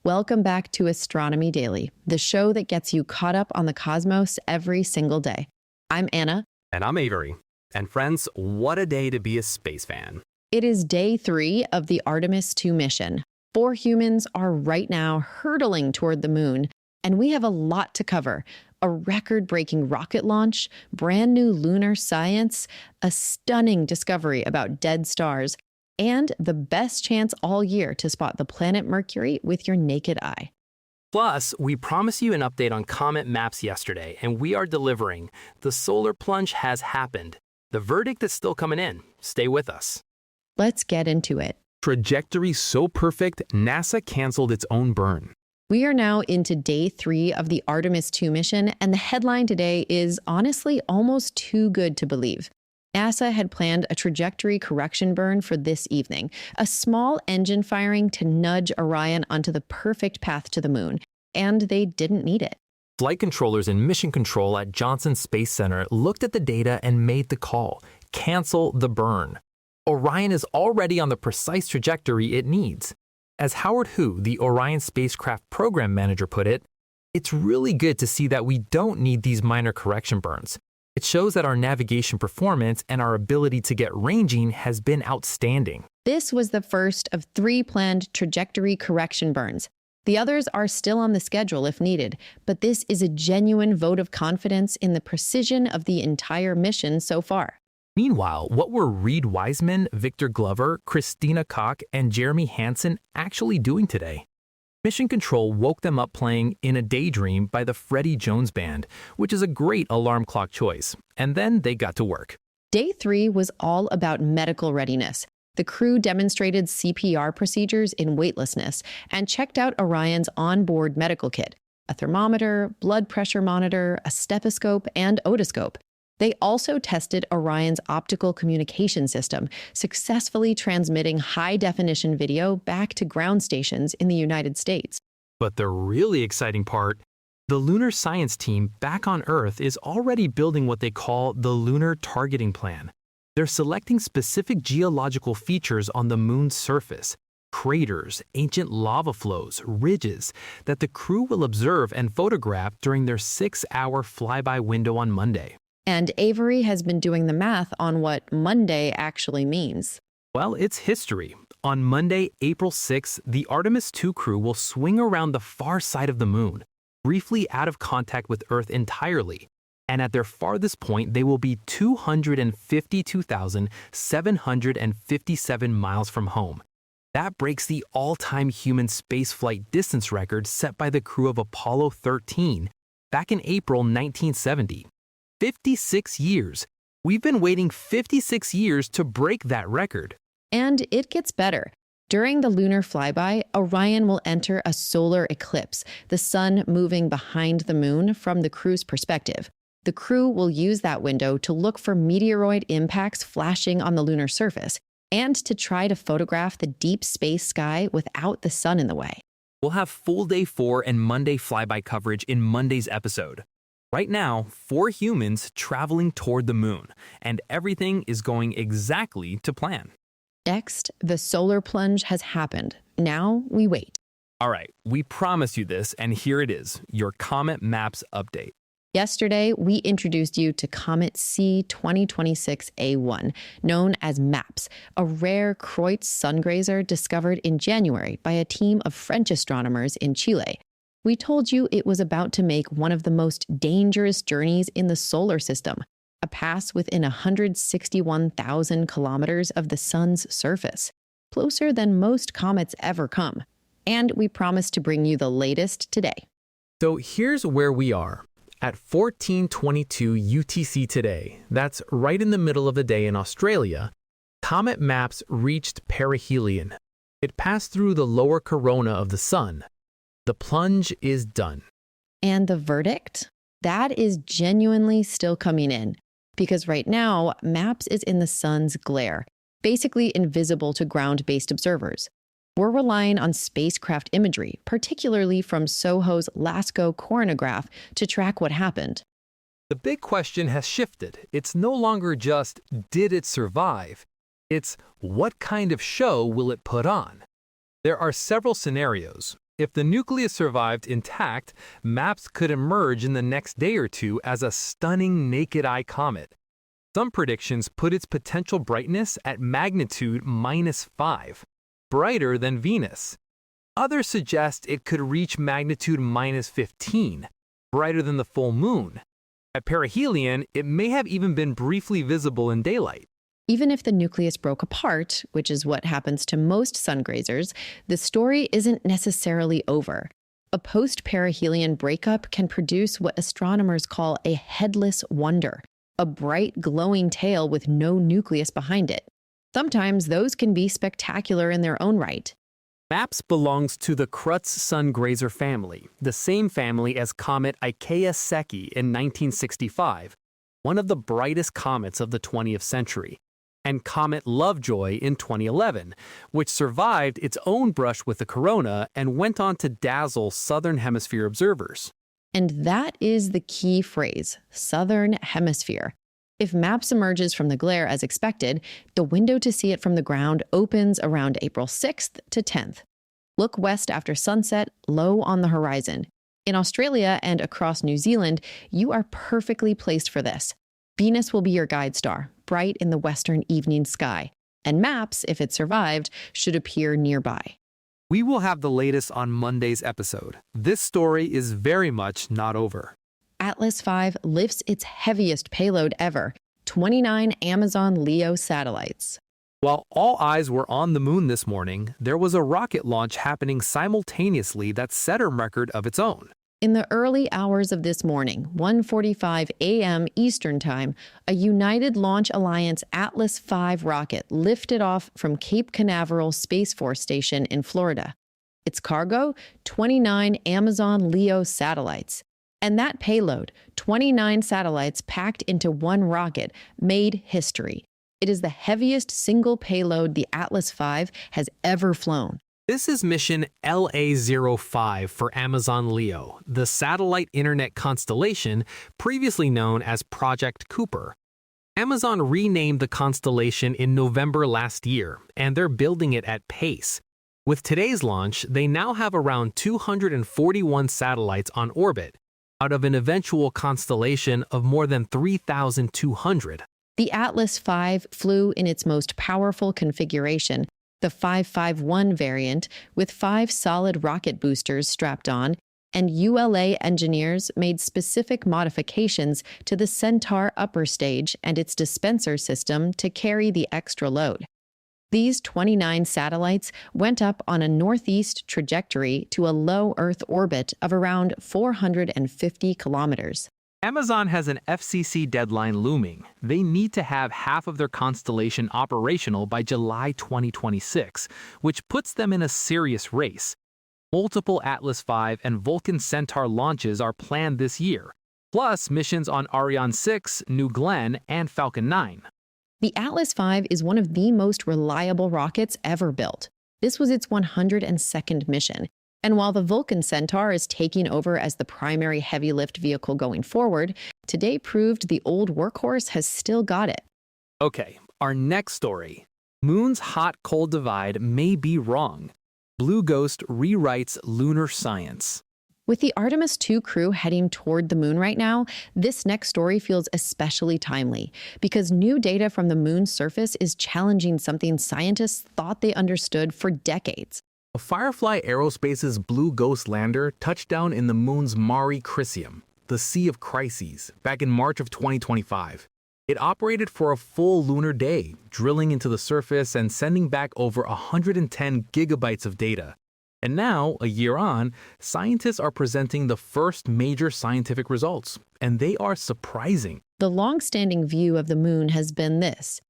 Welcome back to Astronomy Daily, the show that gets you caught up on the cosmos every single day. I'm Anna. And I'm Avery. And friends, what a day to be a space fan. It is day 3 of the Artemis 2 mission. 4 humans are right now hurtling toward the moon, and we have a lot to cover. A record-breaking rocket launch, brand new lunar science, a stunning discovery about dead stars, and the best chance all year to spot the planet Mercury with your naked eye. Plus, we promised you an update on Comet maps yesterday, and we are delivering. The solar plunge has happened. The verdict is still coming in. Stay with us. Let's get into it. Trajectory so perfect, NASA canceled its own burn. We are now into day 3 of the Artemis 2 mission, and the headline today is honestly almost too good to believe. NASA had planned a trajectory correction burn for this evening, a small engine firing to nudge Orion onto the perfect path to the moon, and they didn't need it. Flight controllers and mission control at Johnson Space Center looked at the data and made the call: cancel the burn. Orion is already on the precise trajectory it needs. As Howard Hu, the Orion spacecraft program manager, put it, "It's really good to see that we don't need these minor correction burns. It shows that our navigation performance and our ability to get ranging has been outstanding." This was the first of 3 planned trajectory correction burns. The others are still on the schedule if needed, but this is a genuine vote of confidence in the precision of the entire mission so far. Meanwhile, what were Reed Wiseman, Victor Glover, Christina Koch, and Jeremy Hansen actually doing today? Mission Control woke them up playing In a Daydream by the Freddie Jones Band, which is a great alarm clock choice, and then they got to work. Day 3 was all about medical readiness. The crew demonstrated CPR procedures in weightlessness and checked out Orion's onboard medical kit: a thermometer, blood pressure monitor, a stethoscope, and otoscope. They also tested Orion's optical communication system, successfully transmitting high-definition video back to ground stations in the United States. But the really exciting part, the lunar science team back on Earth is already building what they call the Lunar Targeting Plan. They're selecting specific geological features on the moon's surface, craters, ancient lava flows, ridges, that the crew will observe and photograph during their 6-hour flyby window on Monday. And Avery has been doing the math on what Monday actually means. Well, it's history. On Monday, April 6th, the Artemis 2 crew will swing around the far side of the moon, briefly out of contact with Earth entirely. And at their farthest point, they will be 252,757 miles from home. That breaks the all-time human spaceflight distance record set by the crew of Apollo 13 back in April 1970. 56 years. We've been waiting 56 years to break that record. And it gets better. During the lunar flyby, Orion will enter a solar eclipse, the sun moving behind the moon from the crew's perspective. The crew will use that window to look for meteoroid impacts flashing on the lunar surface and to try to photograph the deep space sky without the sun in the way. We'll have full day 4 and Monday flyby coverage in Monday's episode. Right now, 4 humans traveling toward the moon, and everything is going exactly to plan. Next, the solar plunge has happened. Now we wait. All right, we promised you this, and here it is, your Comet Maps update. Yesterday, we introduced you to Comet C 2026A1, known as MAPS, a rare Kreutz sungrazer discovered in January by a team of French astronomers in Chile. We told you it was about to make one of the most dangerous journeys in the solar system, a pass within 161,000 kilometers of the sun's surface, closer than most comets ever come. And we promised to bring you the latest today. So here's where we are. At 14:22 UTC today, that's right in the middle of the day in Australia, Comet Maps reached Perihelion. It passed through the lower corona of the sun. The plunge is done. And the verdict? That is genuinely still coming in. Because right now, MAPS is in the sun's glare, basically invisible to ground-based observers. We're relying on spacecraft imagery, particularly from SOHO's LASCO coronagraph, to track what happened. The big question has shifted. It's no longer just, did it survive? It's, what kind of show will it put on? There are several scenarios. If the nucleus survived intact, MAPS could emerge in the next day or two as a stunning naked-eye comet. Some predictions put its potential brightness at magnitude -5, brighter than Venus. Others suggest it could reach magnitude -15, brighter than the full moon. At perihelion, it may have even been briefly visible in daylight. Even if the nucleus broke apart, which is what happens to most sun grazers, the story isn't necessarily over. A post-perihelion breakup can produce what astronomers call a headless wonder, a bright, glowing tail with no nucleus behind it. Sometimes those can be spectacular in their own right. MAPS belongs to the Crux sun grazer family, the same family as comet Ikeya-Seki in 1965, one of the brightest comets of the 20th century, and comet Lovejoy in 2011, which survived its own brush with the corona and went on to dazzle southern hemisphere observers. And that is the key phrase, southern hemisphere. If MAPS emerges from the glare as expected, the window to see it from the ground opens around April 6th to 10th. Look west after sunset, low on the horizon. In Australia and across New Zealand, you are perfectly placed for this. Venus will be your guide star, bright in the western evening sky. And MAPS, if it survived, should appear nearby. We will have the latest on Monday's episode. This story is very much not over. Atlas V lifts its heaviest payload ever, 29 Amazon LEO satellites. While all eyes were on the moon this morning, there was a rocket launch happening simultaneously that set a record of its own. In the early hours of this morning, 1:45 a.m. Eastern Time, a United Launch Alliance Atlas V rocket lifted off from Cape Canaveral Space Force Station in Florida. Its cargo, 29 Amazon LEO satellites. And that payload, 29 satellites packed into one rocket, made history. It is the heaviest single payload the Atlas V has ever flown. This is mission LA-05 for Amazon LEO, the satellite internet constellation previously known as Project Cooper. Amazon renamed the constellation in November last year, and they're building it at pace. With today's launch, they now have around 241 satellites on orbit, out of an eventual constellation of more than 3,200. The Atlas V flew in its most powerful configuration, the 551 variant, with 5 solid rocket boosters strapped on, and ULA engineers made specific modifications to the Centaur upper stage and its dispenser system to carry the extra load. These 29 satellites went up on a northeast trajectory to a low Earth orbit of around 450 kilometers. Amazon has an FCC deadline looming. They need to have half of their constellation operational by July 2026, which puts them in a serious race. Multiple Atlas V and Vulcan Centaur launches are planned this year, plus missions on Ariane 6, New Glenn, and Falcon 9. The Atlas V is one of the most reliable rockets ever built. This was its 102nd mission. And while the Vulcan Centaur is taking over as the primary heavy lift vehicle going forward, today proved the old workhorse has still got it. Okay, our next story. Moon's hot-cold divide may be wrong. Blue Ghost rewrites lunar science. With the Artemis 2 crew heading toward the moon right now, this next story feels especially timely because new data from the moon's surface is challenging something scientists thought they understood for decades. Firefly Aerospace's Blue Ghost lander touched down in the moon's Mare Crisium, the Sea of Crises, back in March of 2025. It operated for a full lunar day, drilling into the surface and sending back over 110 gigabytes of data. And now, a year on, scientists are presenting the first major scientific results, and they are surprising. The long-standing view of the moon has been this.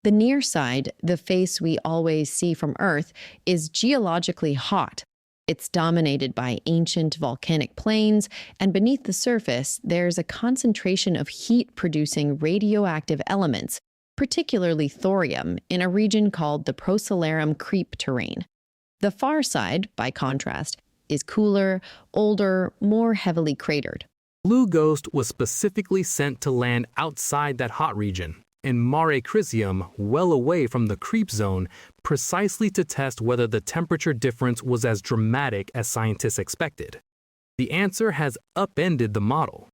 The near side, the face we always see from Earth, is geologically hot. It's dominated by ancient volcanic plains, and beneath the surface, there's a concentration of heat-producing radioactive elements, particularly thorium, in a region called the Procellarum creep terrain. The far side, by contrast, is cooler, older, more heavily cratered. Blue Ghost was specifically sent to land outside that hot region, in Mare Crisium, well away from the creep zone, precisely to test whether the temperature difference was as dramatic as scientists expected. The answer has upended the model.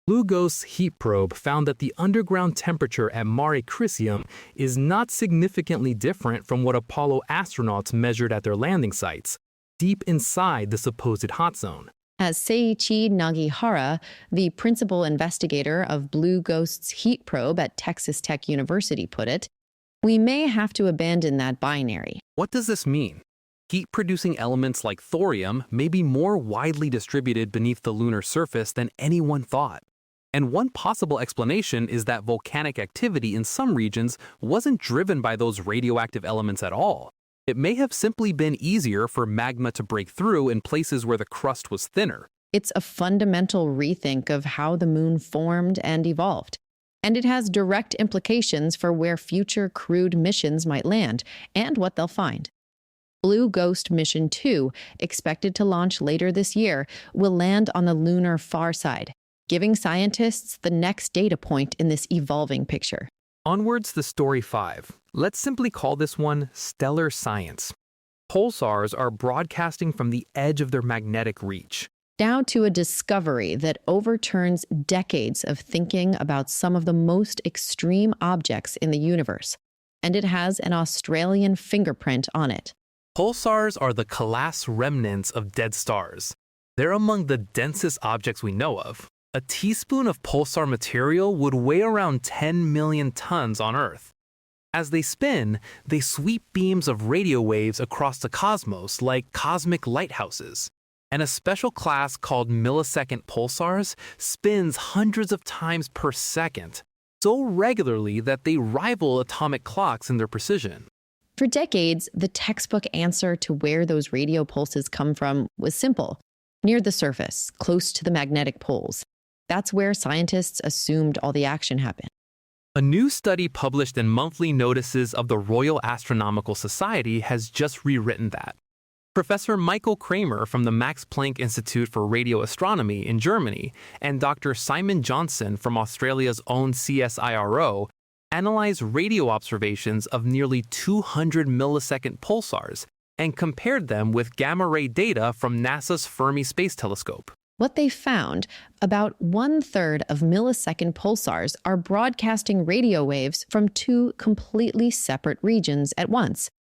Blue Ghost's heat probe found that the underground temperature at Mare Crisium is not significantly different from what Apollo astronauts measured at their landing sites, deep inside the supposed hot zone. As Seiichi Nagihara, the principal investigator of Blue Ghost's heat probe at Texas Tech University, put it, "We may have to abandon that binary." What does this mean? Heat-producing elements like thorium may be more widely distributed beneath the lunar surface than anyone thought. And one possible explanation is that volcanic activity in some regions wasn't driven by those radioactive elements at all. It may have simply been easier for magma to break through in places where the crust was thinner. It's a fundamental rethink of how the moon formed and evolved. And it has direct implications for where future crewed missions might land and what they'll find. Blue Ghost Mission 2, expected to launch later this year, will land on the lunar far side, giving scientists the next data point in this evolving picture. Onwards to Story 5. Let's simply call this one Stellar Science. Pulsars are broadcasting from the edge of their magnetic reach. Down to a discovery that overturns decades of thinking about some of the most extreme objects in the universe, and it has an Australian fingerprint on it. Pulsars are the Calas remnants of dead stars. They're among the densest objects we know of. A teaspoon of pulsar material would weigh around 10 million tons on Earth. As they spin, they sweep beams of radio waves across the cosmos like cosmic lighthouses. And a special class called millisecond pulsars spins hundreds of times per second, so regularly that they rival atomic clocks in their precision. For decades, the textbook answer to where those radio pulses come from was simple: near the surface, close to the magnetic poles. That's where scientists assumed all the action happened. A new study published in Monthly Notices of the Royal Astronomical Society has just rewritten that. Professor Michael Kramer from the Max Planck Institute for Radio Astronomy in Germany and Dr. Simon Johnson from Australia's own CSIRO analyzed radio observations of nearly 200 millisecond pulsars and compared them with gamma-ray data from NASA's Fermi Space Telescope. What they found, about 1/3 of millisecond pulsars are broadcasting radio waves from two completely separate regions at once.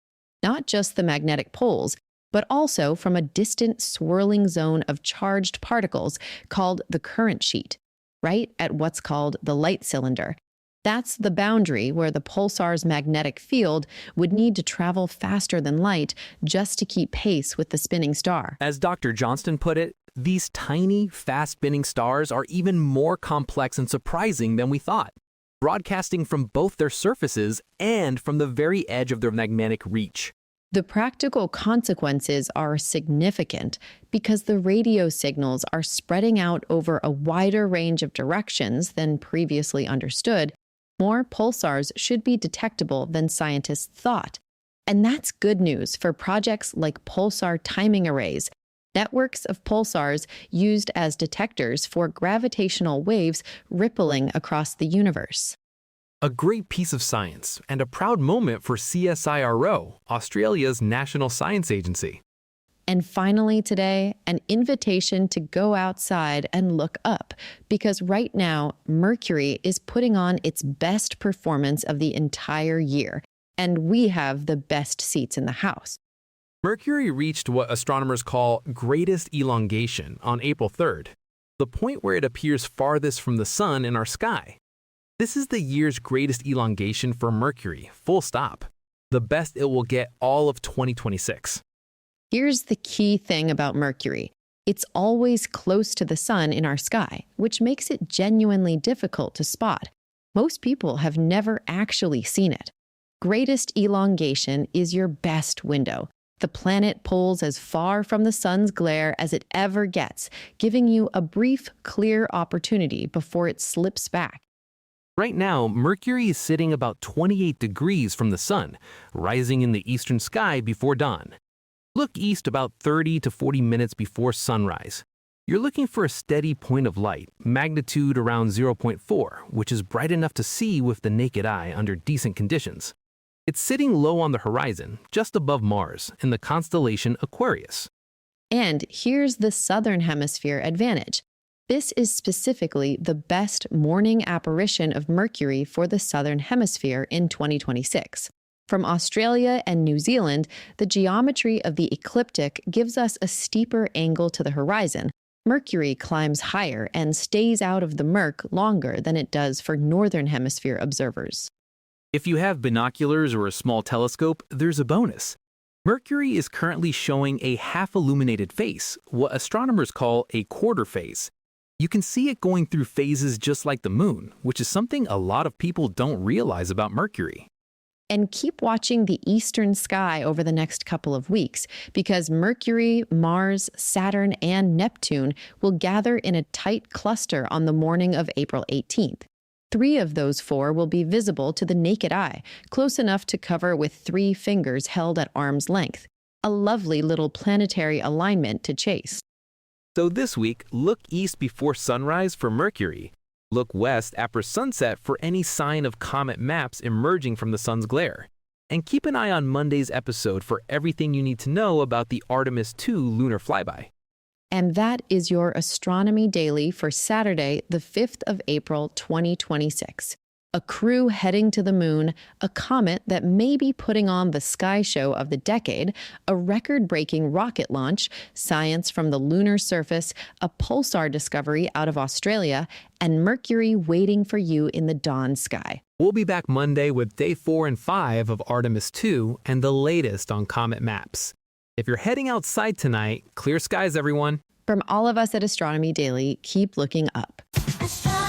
Not just the magnetic poles, but also from a distant swirling zone of charged particles called the current sheet, right at what's called the light cylinder. That's the boundary where the pulsar's magnetic field would need to travel faster than light just to keep pace with the spinning star. As Dr. Johnston put it, these tiny, fast-spinning stars are even more complex and surprising than we thought, broadcasting from both their surfaces and from the very edge of their magnetic reach. The practical consequences are significant because the radio signals are spreading out over a wider range of directions than previously understood. More pulsars should be detectable than scientists thought. And that's good news for projects like pulsar timing arrays, networks of pulsars used as detectors for gravitational waves rippling across the universe. A great piece of science and a proud moment for CSIRO, Australia's national science agency. And finally today, an invitation to go outside and look up, because right now, Mercury is putting on its best performance of the entire year, and we have the best seats in the house. Mercury reached what astronomers call greatest elongation on April 3rd, the point where it appears farthest from the sun in our sky. This is the year's greatest elongation for Mercury, full stop. The best it will get all of 2026. Here's the key thing about Mercury. It's always close to the sun in our sky, which makes it genuinely difficult to spot. Most people have never actually seen it. Greatest elongation is your best window. The planet pulls as far from the sun's glare as it ever gets, giving you a brief, clear opportunity before it slips back. Right now, Mercury is sitting about 28 degrees from the sun, rising in the eastern sky before dawn. Look east about 30 to 40 minutes before sunrise. You're looking for a steady point of light, magnitude around 0.4, which is bright enough to see with the naked eye under decent conditions. It's sitting low on the horizon, just above Mars, in the constellation Aquarius. And here's the southern hemisphere advantage. This is specifically the best morning apparition of Mercury for the southern hemisphere in 2026. From Australia and New Zealand, the geometry of the ecliptic gives us a steeper angle to the horizon. Mercury climbs higher and stays out of the murk longer than it does for northern hemisphere observers. If you have binoculars or a small telescope, there's a bonus. Mercury is currently showing a half-illuminated phase, what astronomers call a quarter phase. You can see it going through phases just like the moon, which is something a lot of people don't realize about Mercury. And keep watching the eastern sky over the next couple of weeks, because Mercury, Mars, Saturn, and Neptune will gather in a tight cluster on the morning of April 18th. 3 of those 4 will be visible to the naked eye, close enough to cover with 3 fingers held at arm's length. A lovely little planetary alignment to chase. So this week, look east before sunrise for Mercury. Look west after sunset for any sign of comet maps emerging from the sun's glare. And keep an eye on Monday's episode for everything you need to know about the Artemis 2 lunar flyby. And that is your Astronomy Daily for Saturday, the 5th of April, 2026. A crew heading to the moon, a comet that may be putting on the sky show of the decade, a record-breaking rocket launch, science from the lunar surface, a pulsar discovery out of Australia, and Mercury waiting for you in the dawn sky. We'll be back Monday with Day 4 and 5 of Artemis 2 and the latest on comet maps. If you're heading outside tonight, clear skies, everyone. From all of us at Astronomy Daily, keep looking up. Astronomy.